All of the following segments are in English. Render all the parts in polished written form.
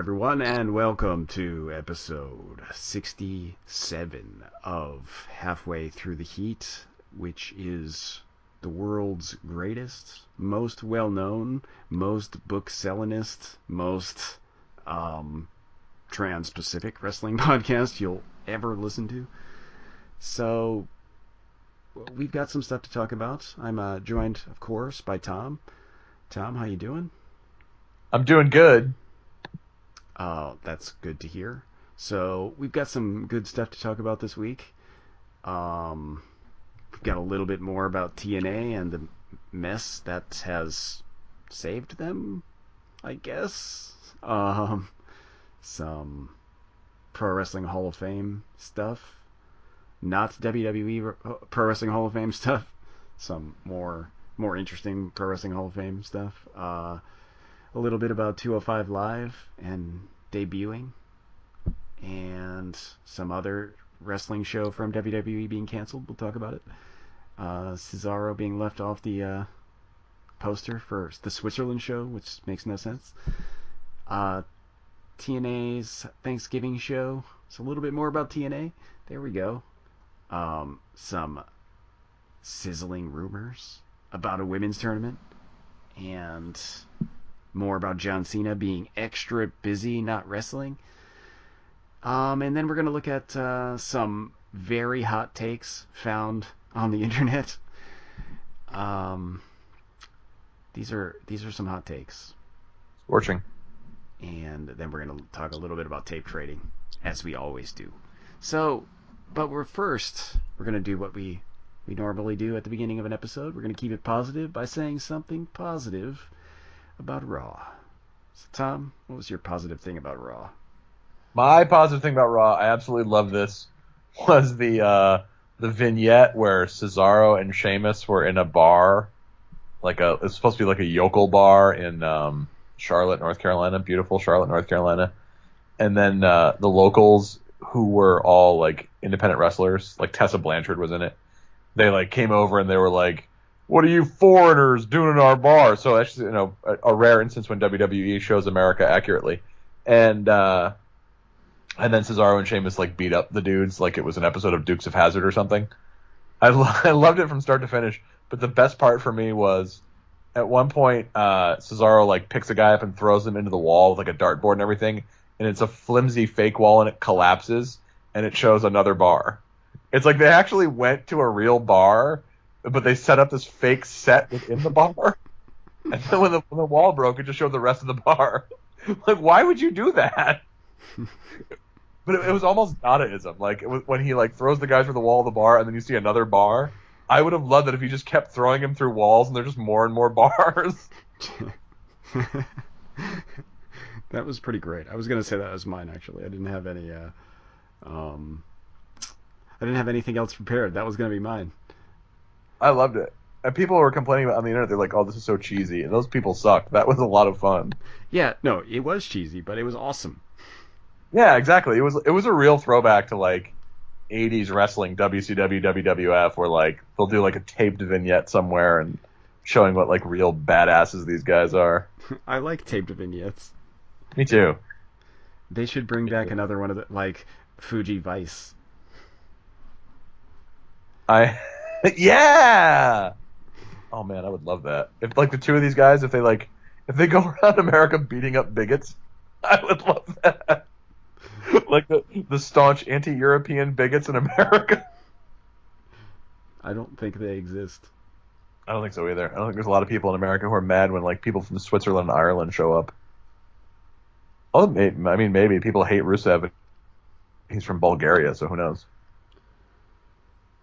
everyone, and welcome to episode 67 of Halfway Through the Heat, which is the world's greatest, most well-known, most book-sellingest, most trans-Pacific wrestling podcast you'll ever listen to. So, we've got some stuff to talk about. I'm joined, of course, by Tom. Tom, how you doing? I'm doing good. That's good to hear. So we've got some good stuff to talk about this week. We've got a little bit more about TNA and the mess that has saved them, I guess. Some Pro Wrestling Hall of Fame stuff. Not WWE Pro Wrestling Hall of Fame stuff. Some more interesting Pro Wrestling Hall of Fame stuff. A little bit about 205 Live and debuting, and some other wrestling show from WWE being canceled. We'll talk about it. Cesaro being left off the poster for the Switzerland show, which makes no sense. TNA's Thanksgiving show. It's a little bit more about TNA. There we go. Some sizzling rumors about a women's tournament, and more about John Cena being extra busy not wrestling. And then we're going to look at some very hot takes found on the internet. These are some hot takes. Scorching. And then we're going to talk a little bit about tape trading, as we always do. So, but we're going to do what we normally do at the beginning of an episode. We're going to keep it positive by saying something positive about Raw. So, Tom, what was your positive thing about Raw? My positive thing about Raw, I absolutely love this, was the vignette where Cesaro and Sheamus were in a bar, it's supposed to be like a yokel bar in Charlotte, North Carolina, beautiful Charlotte, North Carolina, and then the locals who were all like independent wrestlers, like Tessa Blanchard was in it. They came over and they were like, "What are you foreigners doing in our bar?" So that's a rare instance when WWE shows America accurately. And then Cesaro and Sheamus beat up the dudes like it was an episode of Dukes of Hazzard or something. I loved it from start to finish. But the best part for me was at one point Cesaro picks a guy up and throws him into the wall with a dartboard and everything, and it's a flimsy fake wall and it collapses and it shows another bar. It's like they actually went to a real bar, but they set up this fake set within the bar. And then when the wall broke, it just showed the rest of the bar. Why would you do that? But it was almost Dadaism. When he throws the guys through the wall of the bar and then you see another bar. I would have loved it if he just kept throwing him through walls and there's just more and more bars. That was pretty great. I was going to say that was mine, actually. I didn't have any... I didn't have anything else prepared. That was going to be mine. I loved it. And people were complaining about on the internet. They're like, "Oh, this is so cheesy," and those people sucked. That was a lot of fun. Yeah, no, it was cheesy, but it was awesome. Yeah, exactly. It was a real throwback to 80s wrestling, WCW, WWF, where they'll do a taped vignette somewhere and showing what real badasses these guys are. I like taped vignettes. Me too. They should bring back another one of the Fuji Vice. Yeah. Oh man, I would love that. If the two of these guys, if they go around America beating up bigots, I would love that. The staunch anti-European bigots in America. I don't think they exist. I don't think so either. I don't think there's a lot of people in America who are mad when people from Switzerland and Ireland show up. Oh, I mean, maybe people hate Rusev. He's from Bulgaria, so who knows?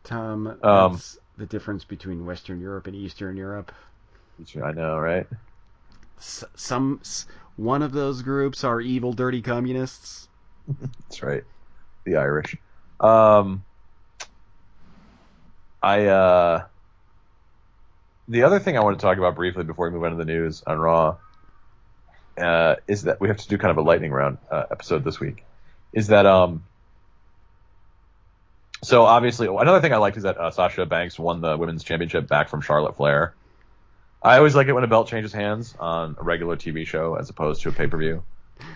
Tom, that's the difference between Western Europe and Eastern Europe. I know, right? One of those groups are evil, dirty communists. That's right. The Irish. The other thing I want to talk about briefly before we move on to the news on Raw is that we have to do kind of a lightning round episode this week. Is that so obviously another thing I liked is that Sasha Banks won the women's championship back from Charlotte Flair. I always like it when a belt changes hands on a regular TV show as opposed to a pay-per-view.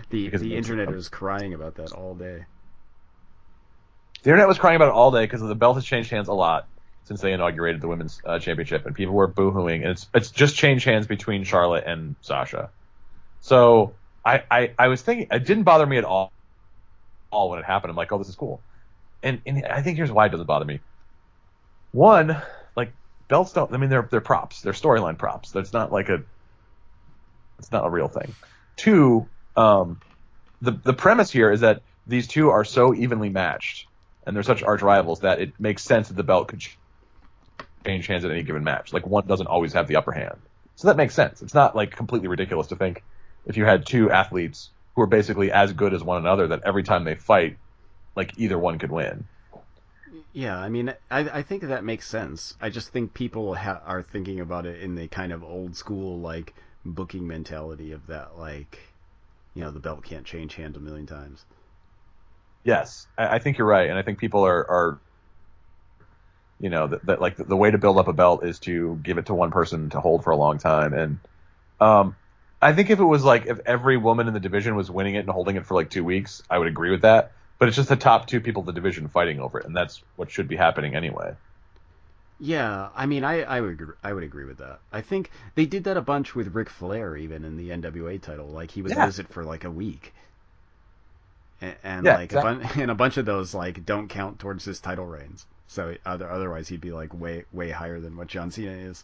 The because it the makes internet sense. was crying about that all day. The internet was crying about it all day because the belt has changed hands a lot since they inaugurated the women's championship, and people were boohooing, and it's just changed hands between Charlotte and Sasha. So I was thinking it didn't bother me at all when it happened. I'm like, oh, this is cool, and I think here's why it doesn't bother me. One, like belts don't. I mean, they're props. They're storyline props. That's not like it's not a real thing. Two, the premise here is that these two are so evenly matched, and they're such arch rivals that it makes sense that the belt could change hands at any given match. Like one doesn't always have the upper hand, so that makes sense. It's not like completely ridiculous to think if you had two athletes who are basically as good as one another that every time they fight, like either one could win. Yeah, I mean, I think that makes sense. I just think people are thinking about it in the kind of old school like booking mentality of that, like, the belt can't change hands a million times. Yes, I think you're right, and I think people are that like the way to build up a belt is to give it to one person to hold for a long time, and um, I think if it was like if every woman in the division was winning it and holding it for like 2 weeks, I would agree with that. But it's just the top two people in the division fighting over it, and that's what should be happening anyway. Yeah, I mean, I would agree with that. I think they did that a bunch with Ric Flair even in the NWA title. Like he would Yeah, lose it for like a week, and yeah, like a exactly. bunch and a bunch of those like don't count towards his title reigns. So otherwise he'd be like way higher than what John Cena is.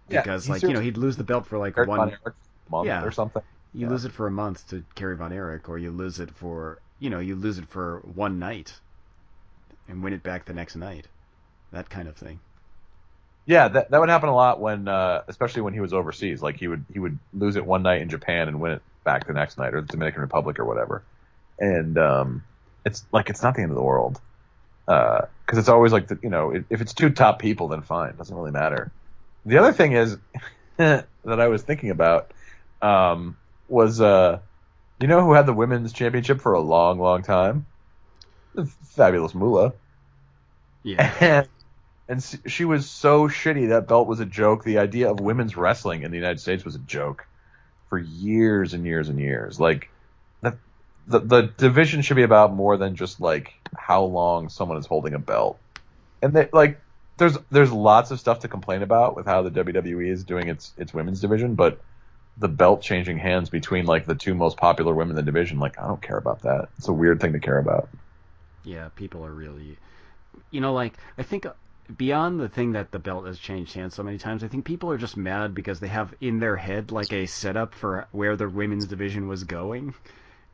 Yeah, Because he like seriously he'd lose the belt for like Eric Von one. Erich month or Yeah, something. you Yeah, lose it for a month to Kerry Von Erich, or you lose it for you lose it for one night and win it back the next night. That kind of thing. yeah, that would happen a lot when, especially when he was overseas. Like he would lose it one night in Japan and win it back the next night, or the Dominican Republic or whatever. And it's like it's not the end of the world because it's always like if it's two top people, then fine, it doesn't really matter. The other thing is that I was thinking about was who had the women's championship for a long, long time? The Fabulous Moolah. Yeah. And she was so shitty that belt was a joke. The idea of women's wrestling in the United States was a joke for years and years and years. Like the division should be about more than just like how long someone is holding a belt. And there's lots of stuff to complain about with how the WWE is doing its women's division, but the belt changing hands between like the two most popular women in the division, like I don't care about that. It's a weird thing to care about. Yeah, people are really, like I think beyond the thing that the belt has changed hands so many times, I think people are just mad because they have in their head like a setup for where the women's division was going,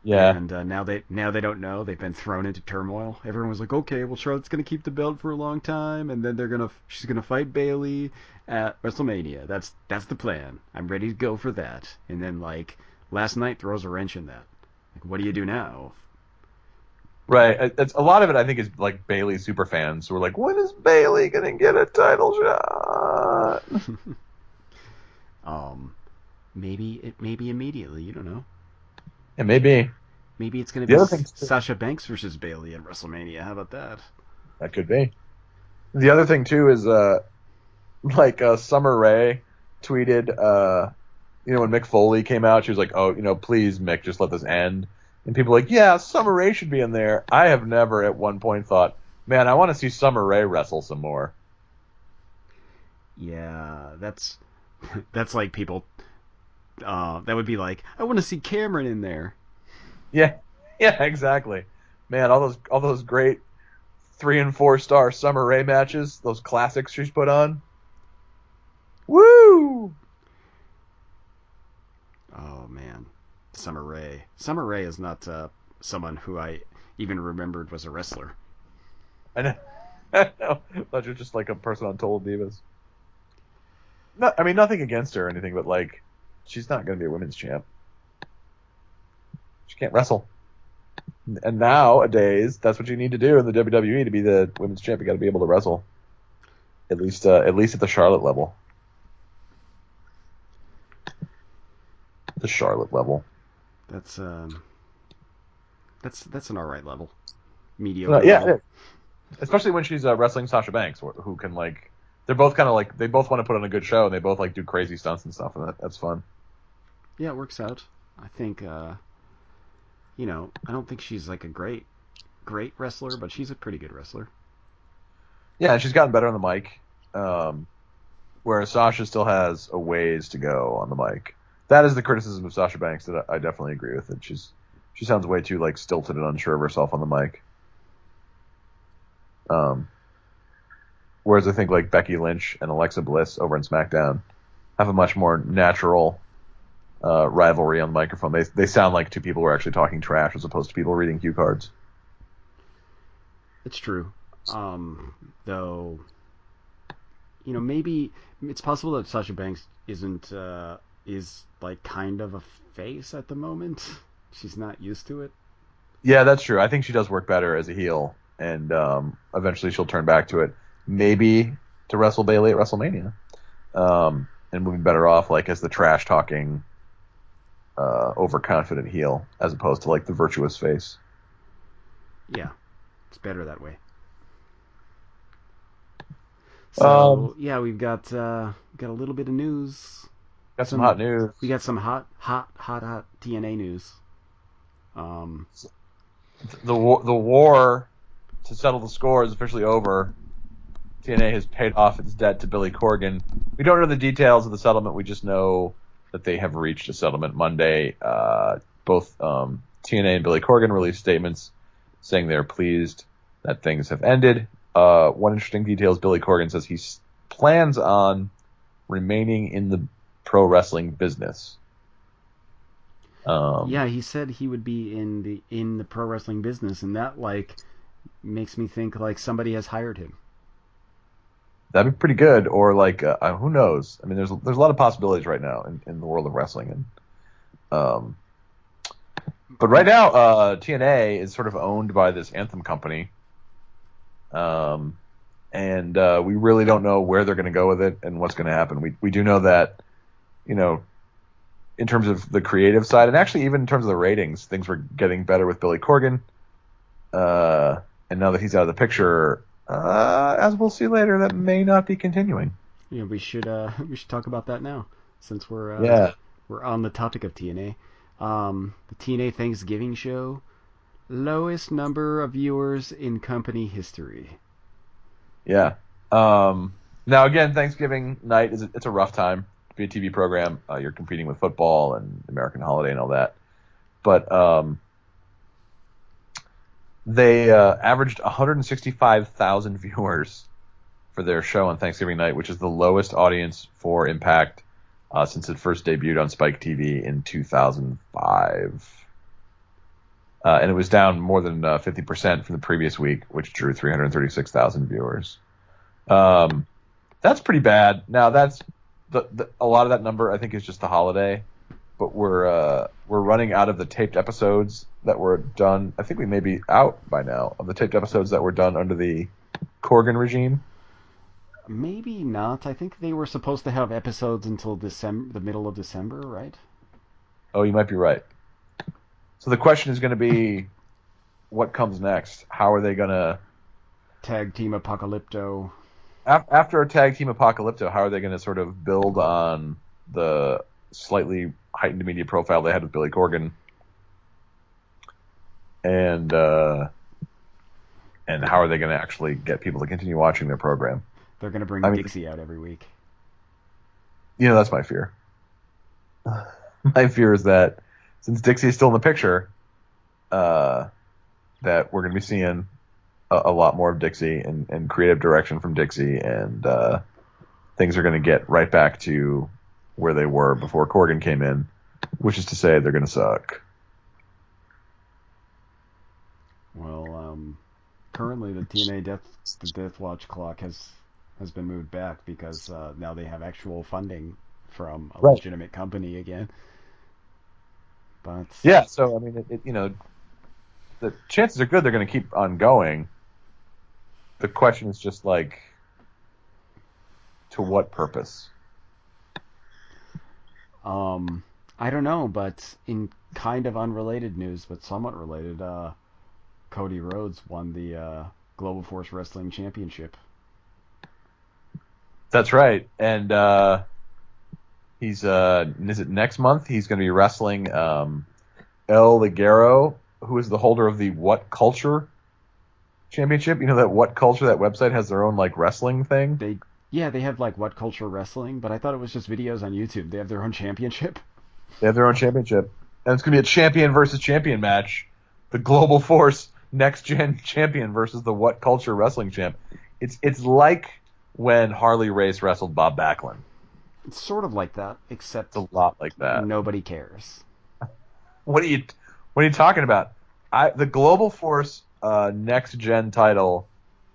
Yeah. and now they don't know. They've been thrown into turmoil. Everyone was like, okay, well Charlotte's gonna keep the belt for a long time, and then she's gonna fight Bayley at WrestleMania. That's the plan. I'm ready to go for that. And then like last night throws a wrench in that. Like, what do you do now? Right. It's a lot of it. I think is like Bailey super fans who are like, when is Bailey gonna get a title shot? um, maybe immediately. You don't know. And maybe Maybe it's going to the be other thing too, Sasha Banks versus Bayley at WrestleMania. How about that? that could be. The other thing too is Summer Rae tweeted when Mick Foley came out, she was like, oh, please Mick, just let this end. And people were like, yeah, Summer Rae should be in there. I have never at one point thought, man, I want to see Summer Rae wrestle some more. Yeah, that's like people. That would be like, I want to see Cameron in there. Yeah, yeah, exactly. Man, all those great 3 and 4 star Summer Rae matches, those classics she's put on. Woo! Oh man, Summer Rae. Summer Rae is not someone who I even remembered was a wrestler. I know. I know. Thought you're just like a person on Total Divas. No, I mean nothing against her or anything, but like, she's not going to be a women's champ. She can't wrestle. And nowadays, that's what you need to do in the WWE to be the women's champ. You got to be able to wrestle, at least at the Charlotte level. The Charlotte level. That's an alright level, mediocre Yeah, level. especially when she's wrestling Sasha Banks, who can like, they're both kind of like they both want to put on a good show and they both like do crazy stunts and stuff, and that's fun. Yeah, it works out. I think I don't think she's like a great wrestler, but she's a pretty good wrestler. Yeah, and she's gotten better on the mic. Whereas Sasha still has a ways to go on the mic. That is the criticism of Sasha Banks that I definitely agree with. It. She sounds way too like stilted and unsure of herself on the mic. Whereas I think like Becky Lynch and Alexa Bliss over in SmackDown have a much more natural rivalry on the microphone. They sound like two people who are actually talking trash as opposed to people reading cue cards. It's true. Though, maybe it's possible that Sasha Banks isn't is like kind of a face at the moment. She's not used to it. Yeah, that's true. I think she does work better as a heel, and eventually she'll turn back to it. Maybe to wrestle Bayley at WrestleMania, and we'll be better off like as the trash talking, overconfident heel as opposed to like the virtuous face. Yeah, it's better that way. So yeah, we've got a little bit of news. Got some hot news. We got some hot TNA news. The war to settle the score is officially over. TNA has paid off its debt to Billy Corgan. We don't know the details of the settlement. We just know that they have reached a settlement Monday. Both TNA and Billy Corgan released statements saying they're pleased that things have ended. One interesting detail is Billy Corgan says he plans on remaining in the pro wrestling business. Yeah, he said he would be in the pro wrestling business, and that like makes me think like somebody has hired him. That'd be pretty good, or like who knows? I mean, there's a lot of possibilities right now in the world of wrestling, and but right now TNA is sort of owned by this Anthem company, and we really don't know where they're going to go with it and what's going to happen. We do know that in terms of the creative side, and actually even in terms of the ratings, things were getting better with Billy Corgan, and now that he's out of the picture. As we'll see later, that may not be continuing. Yeah, we should talk about that now, since we're on the topic of TNA. The TNA Thanksgiving show, lowest number of viewers in company history. Yeah. Now again, Thanksgiving night it's a rough time to be a TV program. You're competing with football and American Holiday and all that, but they averaged 165,000 viewers for their show on Thanksgiving night, which is the lowest audience for Impact since it first debuted on Spike TV in 2005. And it was down more than 50% from the previous week, which drew 336,000 viewers. That's pretty bad. Now, that's a lot of that number, I think, is just the holiday. But we're running out of the taped episodes that were done. I think we may be out by now of the taped episodes that were done under the Corgan regime. Maybe not. I think they were supposed to have episodes until December, the middle of December, right? Oh, you might be right. So the question is going to be, what comes next? How are they going to tag team Apocalypto? After a tag team Apocalypto, how are they going to sort of build on the slightly heightened media profile they had with Billy Corgan, and how are they going to actually get people to continue watching their program? They're going to bring Dixie out every week. That's my fear. My fear is that since Dixie is still in the picture, that we're going to be seeing a lot more of Dixie and creative direction from Dixie, and things are going to get right back to where they were before Corgan came in, which is to say they're going to suck. Well, currently the TNA Death Watch clock has been moved back because now they have actual funding from a legitimate company again. But yeah, so I mean, the chances are good they're going to keep on going. The question is just like, to what purpose? I don't know, but in kind of unrelated news, but somewhat related, Cody Rhodes won the Global Force Wrestling Championship. That's right, and He's is it next month? He's going to be wrestling El Ligero, who is the holder of the What Culture Championship. You know that What Culture, that website has their own like wrestling thing. They yeah, they have like What Culture Wrestling, but I thought it was just videos on YouTube. They have their own championship. They have their own championship, and it's going to be a champion versus champion match. The Global Force Next Gen champion versus the What Culture Wrestling champ. It's like when Harley Race wrestled Bob Backlund. It's sort of like that, except It's a lot like that. nobody cares. What are you talking about? The Global Force Next Gen title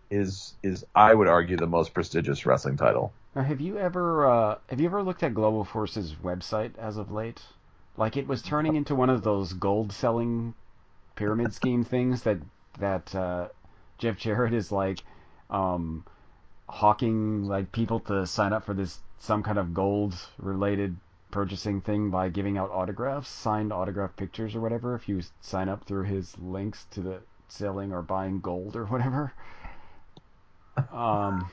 is I would argue the most prestigious wrestling title. Now, have you ever looked at Global Force's website as of late? Like it was turning into one of those gold selling pyramid scheme things that Jeff Jarrett is like um, hawking like people to sign up for this some kind of gold related purchasing thing by giving out autographs, signed autograph pictures or whatever if you sign up through his links to the selling or buying gold or whatever. Um,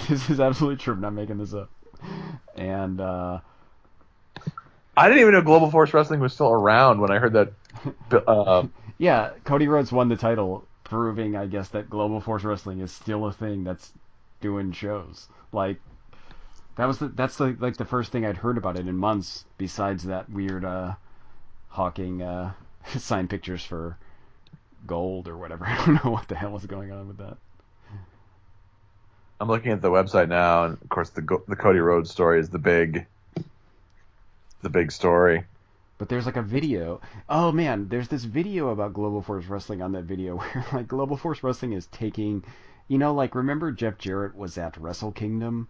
this is absolutely true. I'm not making this up. And I didn't even know Global Force Wrestling was still around when I heard that. yeah, Cody Rhodes won the title, proving, I guess, that Global Force Wrestling is still a thing that's doing shows. Like that's like the first thing I'd heard about it in months. Besides that weird hawking signed pictures for gold or whatever. I don't know what the hell is going on with that. I'm looking at the website now, and of course the Cody Rhodes story is the big story. But there's like a video. Oh man, there's this video about Global Force Wrestling on that video where like Global Force Wrestling is taking, like remember Jeff Jarrett was at Wrestle Kingdom,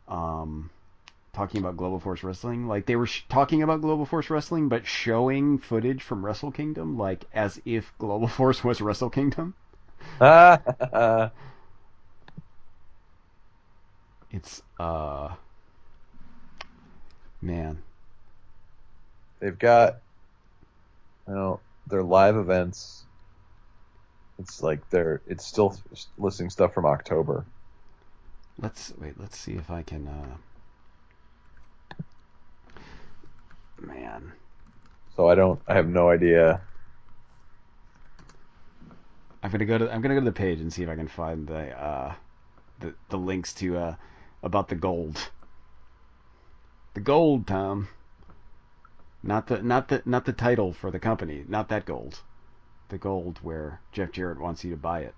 talking about Global Force Wrestling. Like they were talking about Global Force Wrestling, but showing footage from Wrestle Kingdom, like as if Global Force was Wrestle Kingdom. It's man. They've got, their live events. It's like it's still listing stuff from October. Let's see if I can. Man. So I have no idea. I'm gonna go to the page and see if I can find the links to about the gold. The gold, Tom. Not the title for the company. Not that gold. The gold where Jeff Jarrett wants you to buy it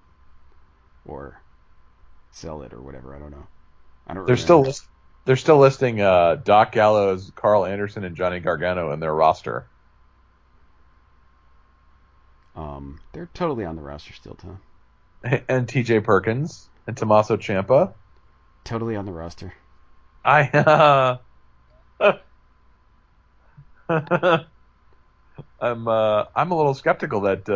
or sell it or whatever. I don't know. I don't. They're still listing Doc Gallows, Carl Anderson, and Johnny Gargano in their roster. They're totally on the roster still, Tom. And T.J. Perkins and Tommaso Ciampa. Totally on the roster. I'm a little skeptical that.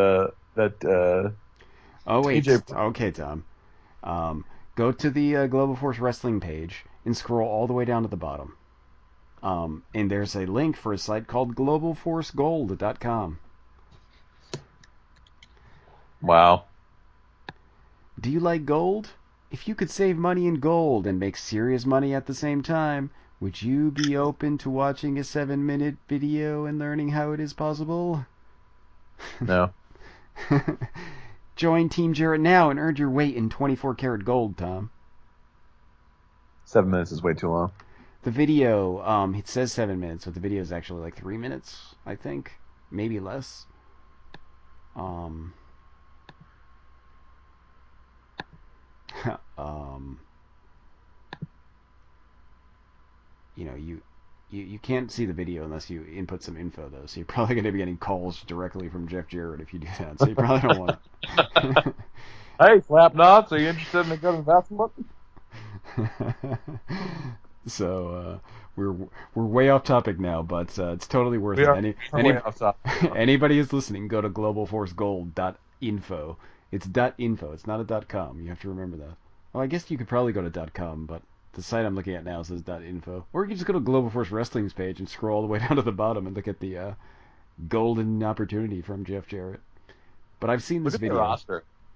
Oh wait. TJ... Okay, Tom. Go to the Global Force Wrestling page and scroll all the way down to the bottom. And there's a link for a site called globalforcegold.com. Wow. Do you like gold? If you could save money in gold and make serious money at the same time, would you be open to watching a 7-minute video and learning how it is possible? No. Join Team Jarrett now and earn your weight in 24 karat gold, Tom. 7 minutes is way too long. The video, it says 7 minutes, but the video is actually like 3 minutes, I think. Maybe less. You can't see the video unless you input some info though, so you're probably going to be getting calls directly from Jeff Jarrett if you do that. So you probably don't want to. Hey, Slapnuts, are you interested in a good investment? So we're way off topic now, but it's totally worth it. Anybody who's listening, go to globalforcegold.info. It's .info. It's not a .com. You have to remember that. Well, I guess you could probably go to .com, but the site I'm looking at now says .info. Or you can just go to Global Force Wrestling's page and scroll all the way down to the bottom and look at the golden opportunity from Jeff Jarrett. But I've seen this video.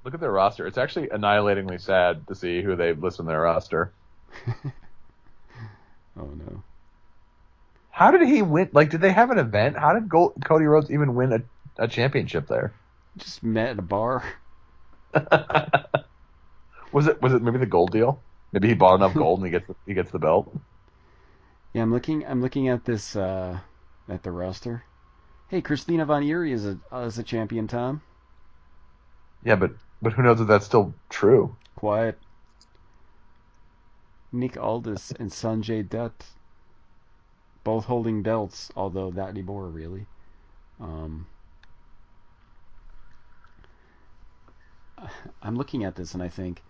Look at their roster. It's actually annihilatingly sad to see who they've listed in their roster. Oh no. How did he win? Like, did they have an event? How did Cody Rhodes even win a championship there? Just met at a bar. Was it maybe the gold deal? Maybe he bought enough gold and he gets the belt. Yeah, I'm looking at this at the roster. Hey, Christina Von Eerie is a champion, Tom. Yeah, but who knows if that's still true? Quiet. Nick Aldis and Sanjay Dutt, both holding belts, although not anymore, really. Um, I'm looking at this and I think,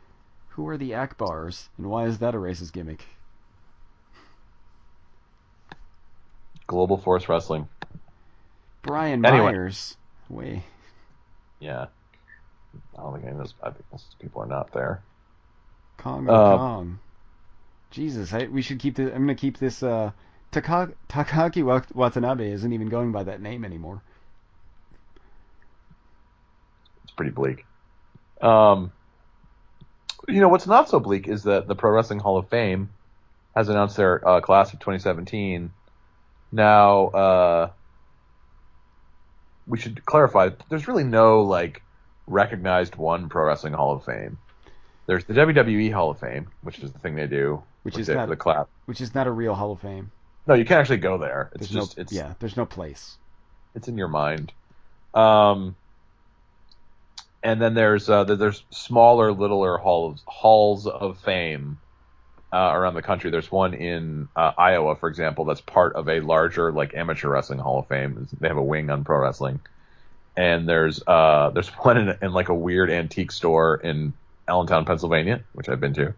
who are the Akbars and why is that a racist gimmick? Global Force Wrestling. Brian Anyway, Myers. Wait. yeah, I don't think any of those. I think those people are not there. Kongo Um, Kong. Jesus, we should keep this. I'm gonna keep this. Takaki Watanabe isn't even going by that name anymore. it's pretty bleak. Um, what's not so bleak is that the Pro Wrestling Hall of Fame has announced their class of 2017. Now, we should clarify. There's really no like recognized one Pro Wrestling Hall of Fame. There's the WWE Hall of Fame, which is the thing they do Which with is not the class. which is not a real Hall of Fame. No, you can't actually go there. It's There's just no it's yeah. There's no place. it's in your mind. Um, and then there's smaller, littler halls of fame around the country. There's one in Iowa, for example, that's part of a larger like amateur wrestling Hall of Fame. They have a wing on pro wrestling, and there's one in like a weird antique store in Allentown, Pennsylvania, which I've been to.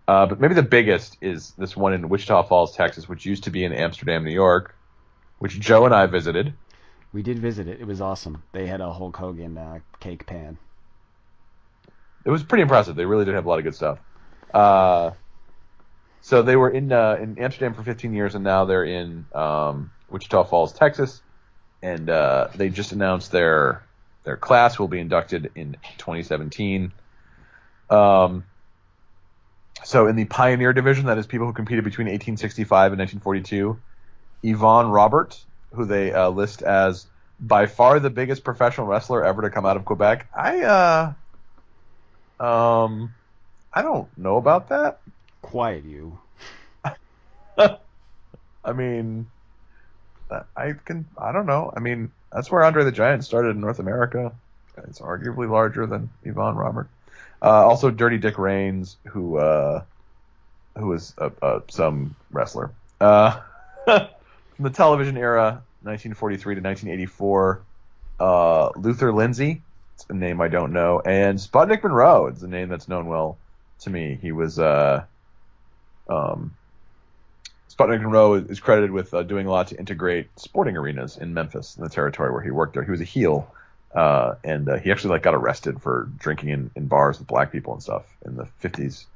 But maybe the biggest is this one in Wichita Falls, Texas, which used to be in Amsterdam, New York, which Joe and I visited. We did visit it. It was awesome. They had a Hulk Hogan cake pan. It was pretty impressive. They really did have a lot of good stuff. So they were in Amsterdam for 15 years, and now they're in Wichita Falls, Texas, and they just announced their class will be inducted in 2017. So in the Pioneer Division, that is people who competed between 1865 and 1942, Yvonne Robert, who they list as by far the biggest professional wrestler ever to come out of Quebec. I don't know about that. Quiet you. I mean, I don't know. I mean, that's where Andre the Giant started in North America. It's arguably larger than Yvonne Robert. Also, Dirty Dick Reigns, who was some wrestler. From the television era, 1943 to 1984, Luther Lindsay, it's a name I don't know, and Sputnik Monroe, it's a name that's known well to me. He was Sputnik Monroe is credited with doing a lot to integrate sporting arenas in Memphis, in the territory where he worked there. He was a heel. And he actually got arrested for drinking in bars with black people and stuff in the 50s,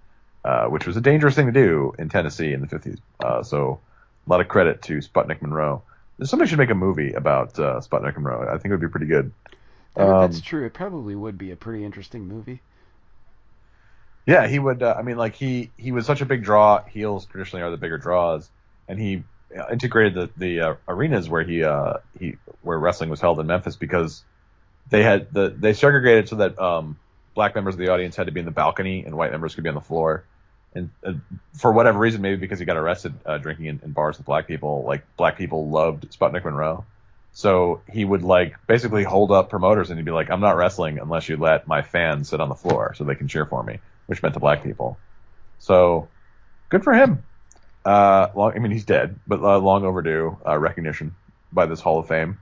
which was a dangerous thing to do in Tennessee in the 50s. So a lot of credit to Sputnik Monroe. Somebody should make a movie about Sputnik Monroe. I think it would be pretty good. That's true. It probably would be a pretty interesting movie. Yeah, he would. He was such a big draw. Heels traditionally are the bigger draws, and he integrated the arenas where where wrestling was held in Memphis because they segregated so that black members of the audience had to be in the balcony and white members could be on the floor. And for whatever reason, maybe because he got arrested drinking in bars with black people, like black people loved Sputnik Monroe. So he would basically hold up promoters and he'd be like, "I'm not wrestling unless you let my fans sit on the floor so they can cheer for me," which meant to black people. So good for him. He's dead, but long overdue recognition by this Hall of Fame.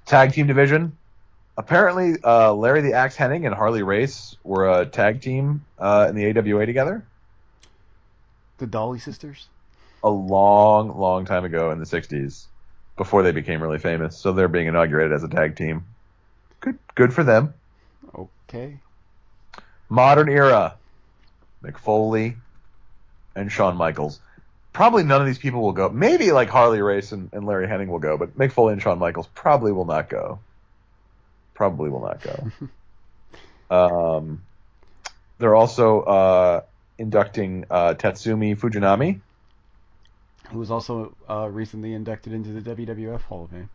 Tag team division. Apparently, Larry the Axe Hennig and Harley Race were a tag team in the AWA together. The Dolly Sisters? A long, long time ago in the 60s, before they became really famous. So they're being inaugurated as a tag team. Good for them. Okay. Modern era. Mick Foley and Shawn Michaels. Probably none of these people will go. Maybe Harley Race and Larry Hennig will go, but Mick Foley and Shawn Michaels probably will not go. They're also inducting Tatsumi Fujinami. who was also recently inducted into the WWF Hall of Fame.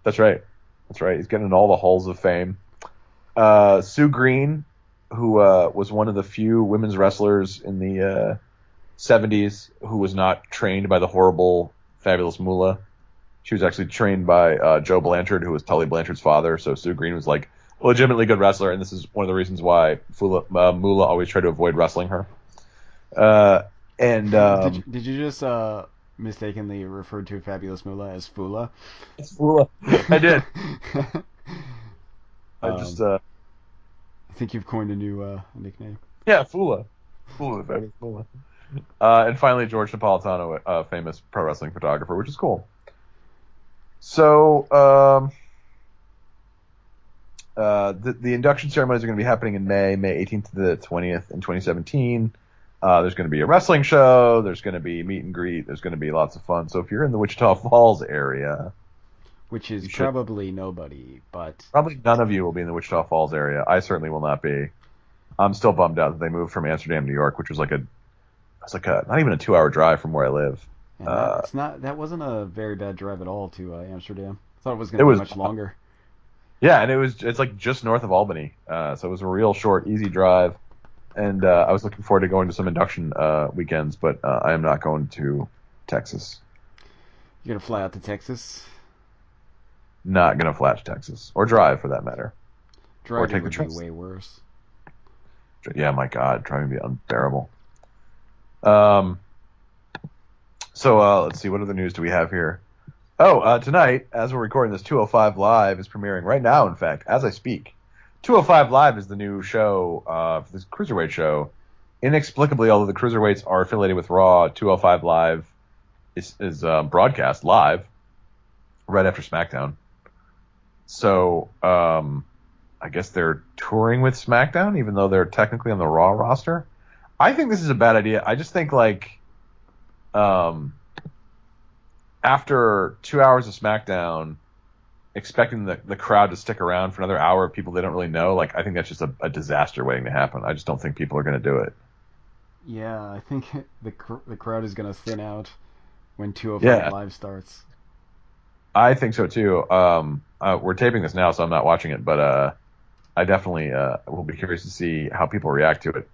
That's right. That's right. He's getting in all the halls of fame. Sue Green, who was one of the few women's wrestlers in the 70s who was not trained by the horrible Fabulous Moolah. She was actually trained by Joe Blanchard, who was Tully Blanchard's father. So Sue Green was like a legitimately good wrestler, and this is one of the reasons why Moolah always tried to avoid wrestling her. And Did you just mistakenly refer to Fabulous Moolah as Fula? it's Moolah. I did. I um, just I think you've coined a new nickname. yeah, Fula, the Fabulous Moolah. And finally, George Napolitano, a famous pro wrestling photographer, which is cool. So the induction ceremonies are going to be happening in May 18th to the 20th in 2017. There's going to be a wrestling show. There's going to be meet and greet. There's going to be lots of fun. So if you're in the Wichita Falls area, which is probably nobody, but probably none of you will be in the Wichita Falls area. I certainly will not be. I'm still bummed out that they moved from Amsterdam, New York, which was like not even a 2-hour drive from where I live. That wasn't a very bad drive at all to Amsterdam. I thought it was going to be much longer. Yeah, and it's like just north of Albany, so it was a real short, easy drive. And I was looking forward to going to some induction weekends, but I am not going to Texas. You're gonna fly out to Texas? Not gonna fly to Texas, or drive for that matter. Driving would be way worse. Yeah, my God, driving would be unbearable. So let's see, what other news do we have here? Tonight, as we're recording this, 205 Live is premiering right now, in fact, as I speak. 205 Live is the new show for this Cruiserweight show. Inexplicably, although the Cruiserweights are affiliated with Raw, 205 Live is broadcast live right after SmackDown. So I guess they're touring with SmackDown, even though they're technically on the Raw roster. I think this is a bad idea. I just think after 2 hours of SmackDown, expecting the crowd to stick around for another hour of people they don't really know, I think that's just a disaster waiting to happen. I just don't think people are going to do it. Yeah, I think the crowd is going to thin out when 205 Live starts. I think so too. We're taping this now, so I'm not watching it, but I definitely will be curious to see how people react to it.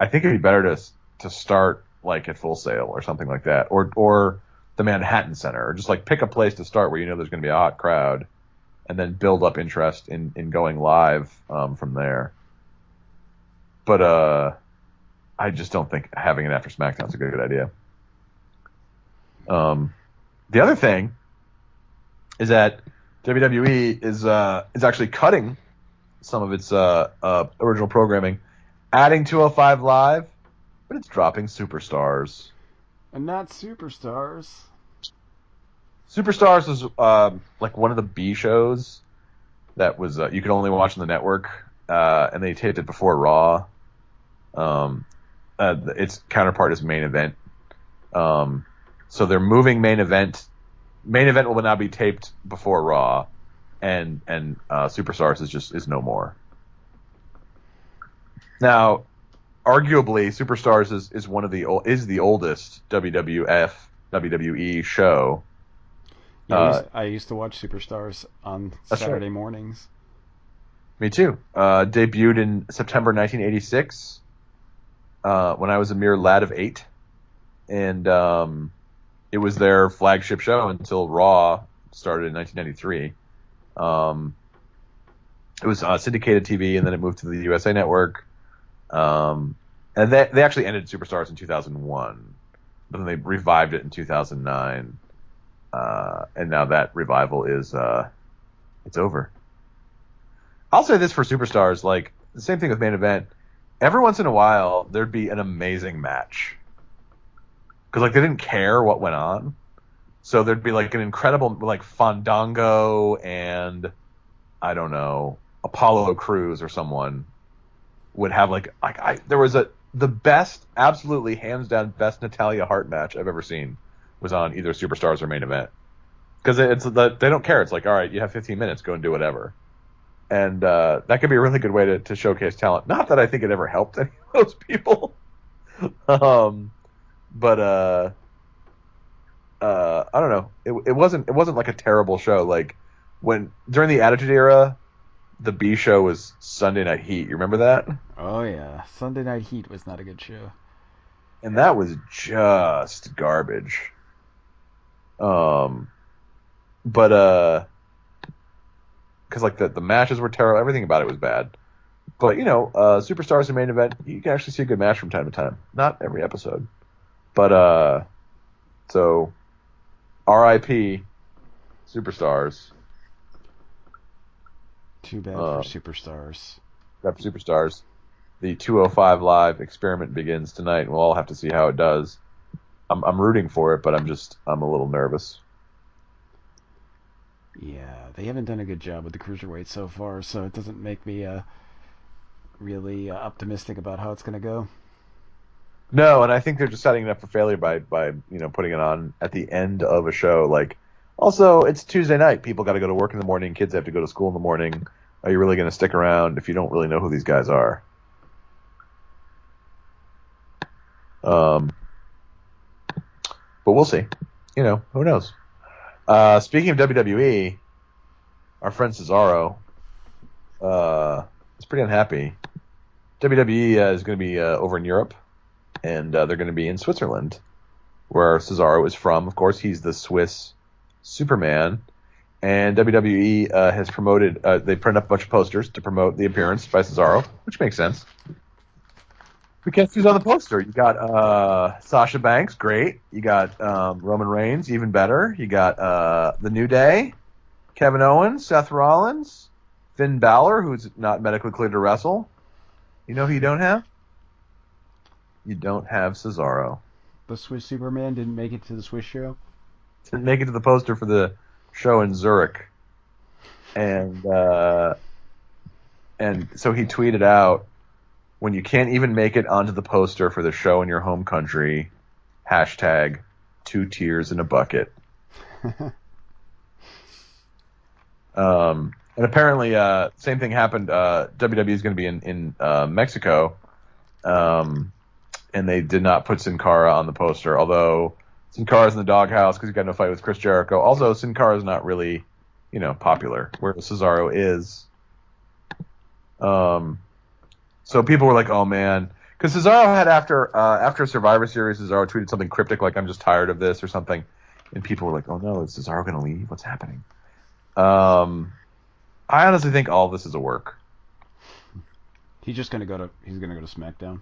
I think it'd be better to start at Full Sail or something like that, or the Manhattan Center, or just pick a place to start where you know there's going to be a hot crowd, and then build up interest in going live from there. But I just don't think having it after SmackDown is a good idea. The other thing is that WWE is actually cutting some of its original programming, adding 205 Live, but it's dropping Superstars. And not Superstars. Superstars was one of the B shows that was you could only watch on the network, and they taped it before Raw. Its counterpart is Main Event. So they're moving Main Event. Main Event will now be taped before Raw, and Superstars is no more. Now, arguably, Superstars is the oldest WWE show. I used to watch Superstars on Saturday mornings. Me too. Debuted in September 1986 when I was a mere lad of 8. And it was their flagship show until Raw started in 1993. It was syndicated TV, and then it moved to the USA Network. And they actually ended Superstars in 2001, but then they revived it in 2009. And now that revival is it's over. I'll say this for Superstars, the same thing with Main Event. Every once in a while, there'd be an amazing match. Because they didn't care what went on. So there'd be an incredible Fandango and I don't know, Apollo Crews or someone would have there was the best, absolutely hands down best Natalya Hart match I've ever seen was on either Superstars or Main Event. Because they don't care. It's all right, you have 15 minutes, go and do whatever. And that could be a really good way to showcase talent. Not that I think it ever helped any of those people. But I don't know. It wasn't like a terrible show. Like when during the Attitude Era, the B show was Sunday Night Heat. You remember that? Oh yeah, Sunday Night Heat was not a good show. And that was just garbage. Um, but because like the matches were terrible, everything about it was bad. But Superstars and main event, you can actually see a good match from time to time. Not every episode, but so R.I.P. Superstars. Too bad for Superstars. Bad for Superstars. The 205 Live experiment begins tonight, and we'll all have to see how it does. I'm rooting for it, but I'm a little nervous. Yeah, they haven't done a good job with the cruiserweight so far, so it doesn't make me really optimistic about how it's going to go. No, and I think they're just setting it up for failure by putting it on at the end of a show. Like, also, it's Tuesday night. People got to go to work in the morning. Kids have to go to school in the morning. Are you really going to stick around if you don't really know who these guys are? But we'll see. Who knows? Speaking of WWE, our friend Cesaro is pretty unhappy. WWE is going to be over in Europe, and they're going to be in Switzerland, where Cesaro is from. Of course, he's the Swiss Superman, and WWE has promoted. They printed up a bunch of posters to promote the appearance by Cesaro, which makes sense. Because who's on the poster? You got Sasha Banks, great. You got Roman Reigns, even better. You got The New Day, Kevin Owens, Seth Rollins, Finn Balor, who's not medically cleared to wrestle. You know who you don't have? You don't have Cesaro. The Swiss Superman didn't make it to the Swiss show? Didn't make it to the poster for the show in Zurich. And so he tweeted out, when you can't even make it onto the poster for the show in your home country, hashtag 2 tears in a bucket. And apparently, same thing happened. WWE is going to be in Mexico, and they did not put Sin Cara on the poster, although Sin Cara's in the doghouse because he got in a fight with Chris Jericho. Also, Sin Cara is not really, popular, whereas Cesaro is. So people were like, "Oh man," because Cesaro had after Survivor Series, Cesaro tweeted something cryptic like, "I'm just tired of this" or something, and people were like, "Oh no, is Cesaro going to leave? What's happening?" I honestly think all this is a work. He's gonna go to SmackDown.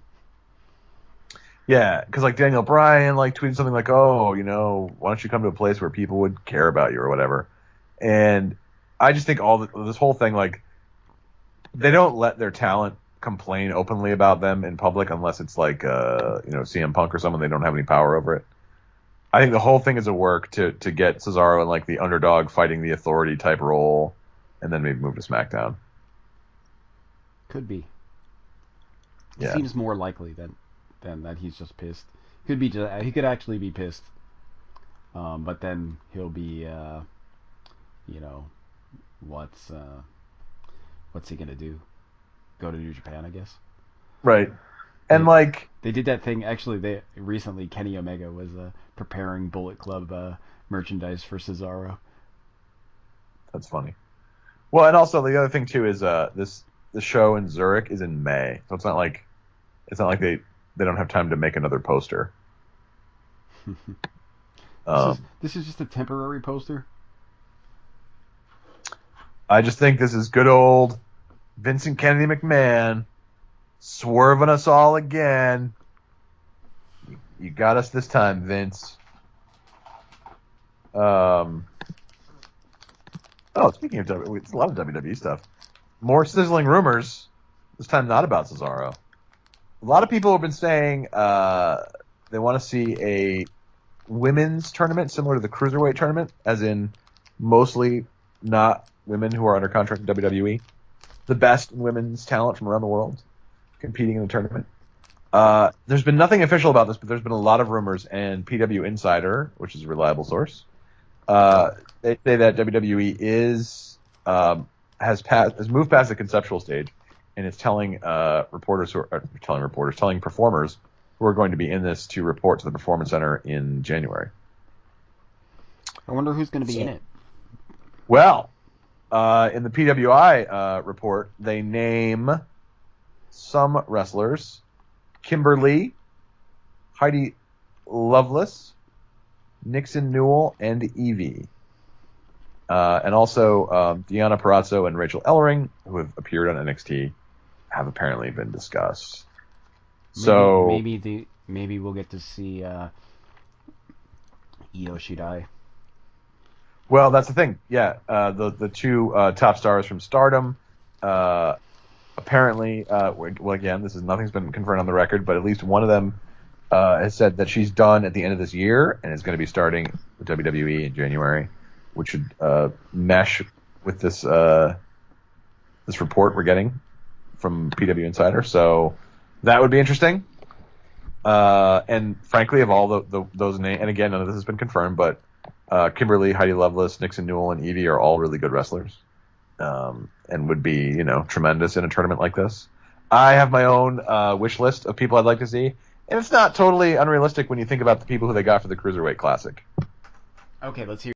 Yeah, because like Daniel Bryan tweeted something like, "Oh, why don't you come to a place where people would care about you or whatever," and I just think this whole thing they don't let their talent complain openly about them in public unless it's like CM Punk or someone they don't have any power over it. I think the whole thing is a work to get Cesaro in the underdog fighting the authority type role, and then maybe move to SmackDown. Could be. Yeah. It seems more likely than that he's just pissed. He could actually be pissed, but then he'll be what's he gonna do? Go to New Japan, I guess. Right. And they did that thing. Actually, recently Kenny Omega was preparing Bullet Club merchandise for Cesaro. That's funny. Well, and also the other thing too is the show in Zurich is in May, so it's not like they don't have time to make another poster. This is just a temporary poster. I just think this is good old Vincent Kennedy McMahon swerving us all again. You got us this time, Vince. Speaking of WWE, it's a lot of WWE stuff. More sizzling rumors, this time not about Cesaro. A lot of people have been saying they want to see a women's tournament similar to the Cruiserweight tournament, as in mostly not women who are under contract with WWE. The best women's talent from around the world competing in the tournament. There's been nothing official about this, but there's been a lot of rumors, and PW Insider, which is a reliable source, they say that WWE has moved past the conceptual stage, and is telling performers who are going to be in this to report to the Performance Center in January. I wonder who's going to be in it. Well, in the PWI report, they name some wrestlers: Kimberly, Heidi Lovelace, Nixon Newell, and Evie. And also Deanna Purrazzo and Rachel Ellering, who have appeared on NXT, have apparently been discussed. Maybe we'll get to see Io Shirai. Well, that's the thing. Yeah, the two top stars from Stardom. Apparently, well, again, nothing's been confirmed on the record, but at least one of them has said that she's done at the end of this year and is going to be starting with WWE in January, which should mesh with this report we're getting from PW Insider. So that would be interesting. And frankly, of all those names, and again, none of this has been confirmed, but Kimberly, Heidi Lovelace, Nixon Newell, and Evie are all really good wrestlers, and would be, tremendous in a tournament like this. I have my own wish list of people I'd like to see, and it's not totally unrealistic when you think about the people who they got for the Cruiserweight Classic. Okay, let's hear